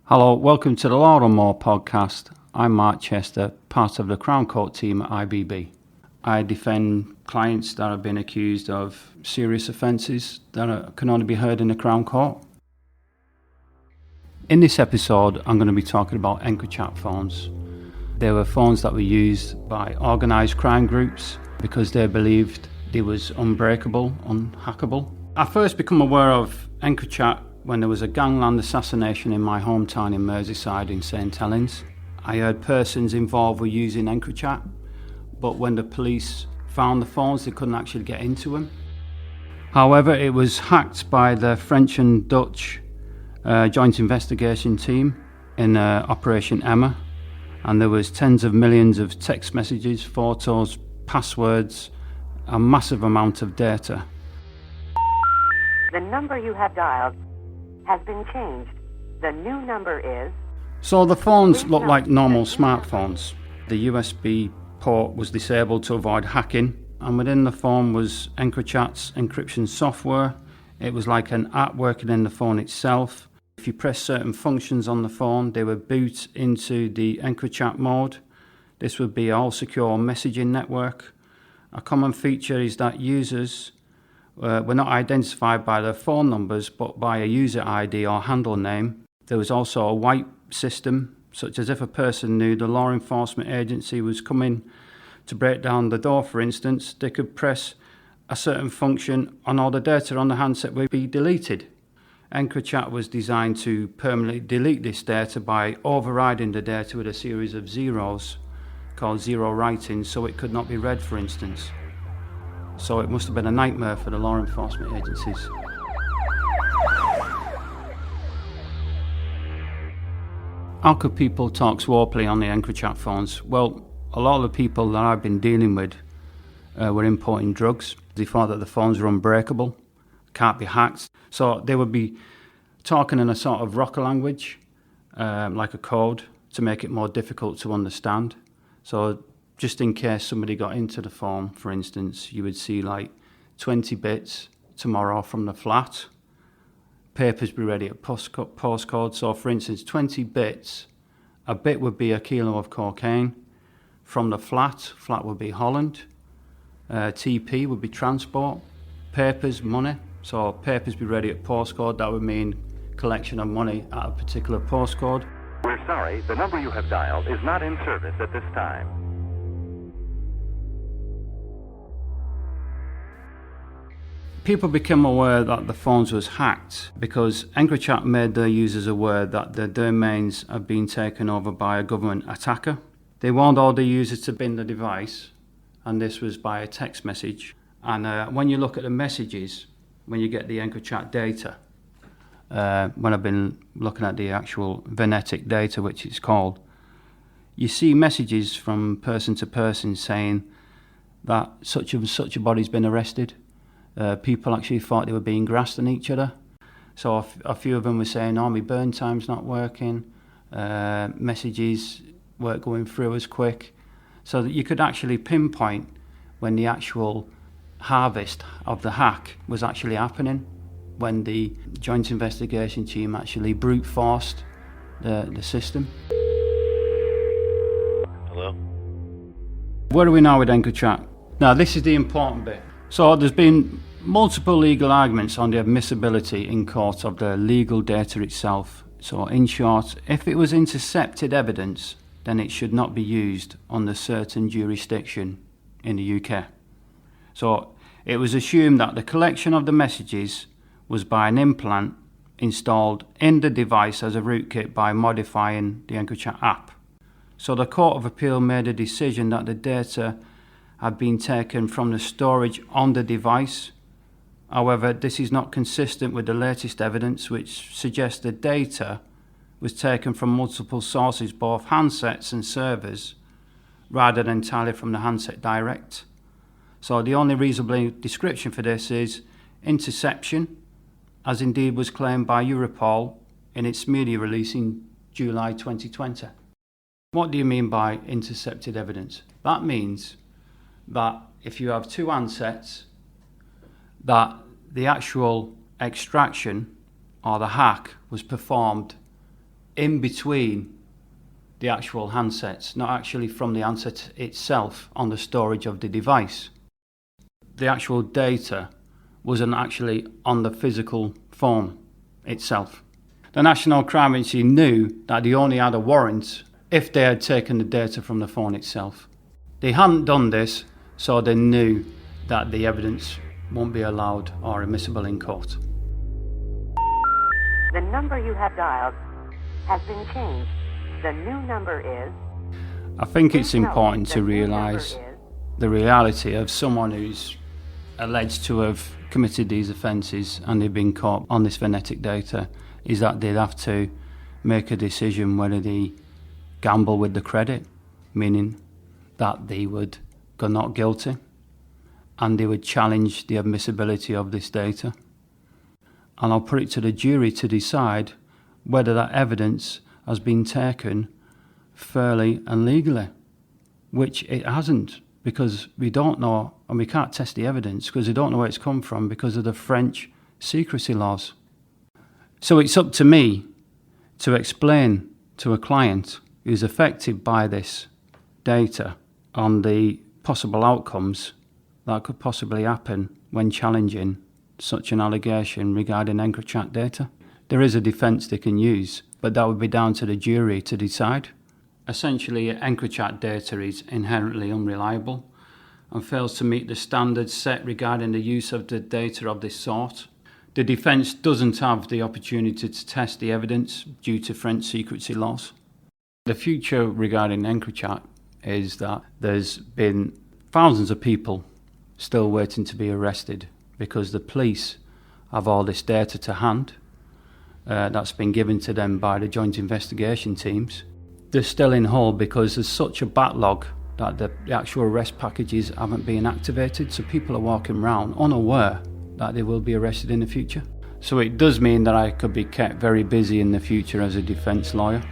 Hello, welcome to the Law and More podcast. I'm Mark Chester, part of the Crown Court team at IBB. I defend clients that have been accused of serious offences that can only be heard in the Crown Court. In this episode, I'm going to be talking about EncroChat phones. They were phones that were used by organised crime groups because they believed they was unbreakable, un-hackable. I first became aware of EncroChat when there was a gangland assassination in my hometown in Merseyside in St Helens. I heard persons involved were using EncroChat, but when the police found the phones, they couldn't actually get into them. However, it was hacked by the French and Dutch joint investigation team in Operation Emma, and there was tens of millions of text messages, photos, passwords, a massive amount of data. The number you have dialed has been changed. The new number is... So the phones look like normal smartphones. The USB port was disabled to avoid hacking, and within the phone was EncroChat's encryption software. It was like an app working in the phone itself. If you press certain functions on the phone, they would boot into the EncroChat mode. This would be all secure messaging network. A common feature is that users were not identified by their phone numbers but by a user ID or handle name. There was also a wipe system, such as if a person knew the law enforcement agency was coming to break down the door, for instance, they could press a certain function and all the data on the handset would be deleted. EncroChat was designed to permanently delete this data by overriding the data with a series of zeros called zero writing, so it could not be read, for instance. So it must have been a nightmare for the law enforcement agencies. How could people talk swapely on the EncroChat phones? Well, a lot of the people that I've been dealing with were importing drugs. They thought that the phones were unbreakable, can't be hacked. So they would be talking in a sort of rocker language, like a code, to make it more difficult to understand. So just in case somebody got into the phone, for instance, you would see like 20 bits tomorrow from the flat. Papers be ready at postcode. So for instance, 20 bits, a bit would be a kilo of cocaine. From the flat would be Holland. TP would be transport. Papers, money. So papers be ready at postcode. That would mean collection of money at a particular postcode. We're sorry, the number you have dialed is not in service at this time. People became aware that the phones was hacked because EncroChat made their users aware that their domains had been taken over by a government attacker. They warned all the users to bin the device, and this was by a text message. And when you look at the messages, when you get the EncroChat data, when I've been looking at the actual venetic data, which it's called, you see messages from person to person saying that such and such a body's been arrested. People actually thought they were being grassed on each other. So a few of them were saying, oh, my burn time's not working, messages weren't going through as quick. So that you could actually pinpoint when the actual harvest of the hack was actually happening, when the joint investigation team actually brute forced the system. Hello? Where are we now with EncroChat? Now this is the important bit. So there's been multiple legal arguments on the admissibility in court of the legal data itself. So in short, if it was intercepted evidence, then it should not be used under certain jurisdiction in the UK. So it was assumed that the collection of the messages was by an implant installed in the device as a rootkit by modifying the EncroChat app. So the Court of Appeal made a decision that the data had been taken from the storage on the device. However, this is not consistent with the latest evidence, which suggests the data was taken from multiple sources, both handsets and servers, rather than entirely from the handset direct. So the only reasonable description for this is interception, as indeed was claimed by Europol in its media release in July 2020. What do you mean by intercepted evidence? That means that if you have two handsets, that the actual extraction or the hack was performed in between the actual handsets, not actually from the handset itself on the storage of the device. The actual data wasn't actually on the physical phone itself. The National Crime Agency knew that they only had a warrant if they had taken the data from the phone itself. They hadn't done this, so they knew that the evidence won't be allowed or admissible in court. The number you have dialed has been changed. The new number is... I think it's important to realise the reality of someone who's alleged to have committed these offences and they've been caught on this phonetic data is that they'd have to make a decision whether they gamble with the credit, meaning that they would go not guilty and they would challenge the admissibility of this data. And I'll put it to the jury to decide whether that evidence has been taken fairly and legally, which it hasn't, because we don't know and we can't test the evidence because we don't know where it's come from because of the French secrecy laws. So it's up to me to explain to a client who's affected by this data on the possible outcomes that could possibly happen when challenging such an allegation regarding EncroChat data. There is a defence they can use, but that would be down to the jury to decide. Essentially, EncroChat data is inherently unreliable and fails to meet the standards set regarding the use of the data of this sort. The defence doesn't have the opportunity to test the evidence due to French secrecy laws. The future regarding EncroChat is that there's been thousands of people still waiting to be arrested because the police have all this data to hand that's been given to them by the joint investigation teams. They're still in hold because there's such a backlog that the actual arrest packages haven't been activated, so people are walking around unaware that they will be arrested in the future. So it does mean that I could be kept very busy in the future as a defence lawyer.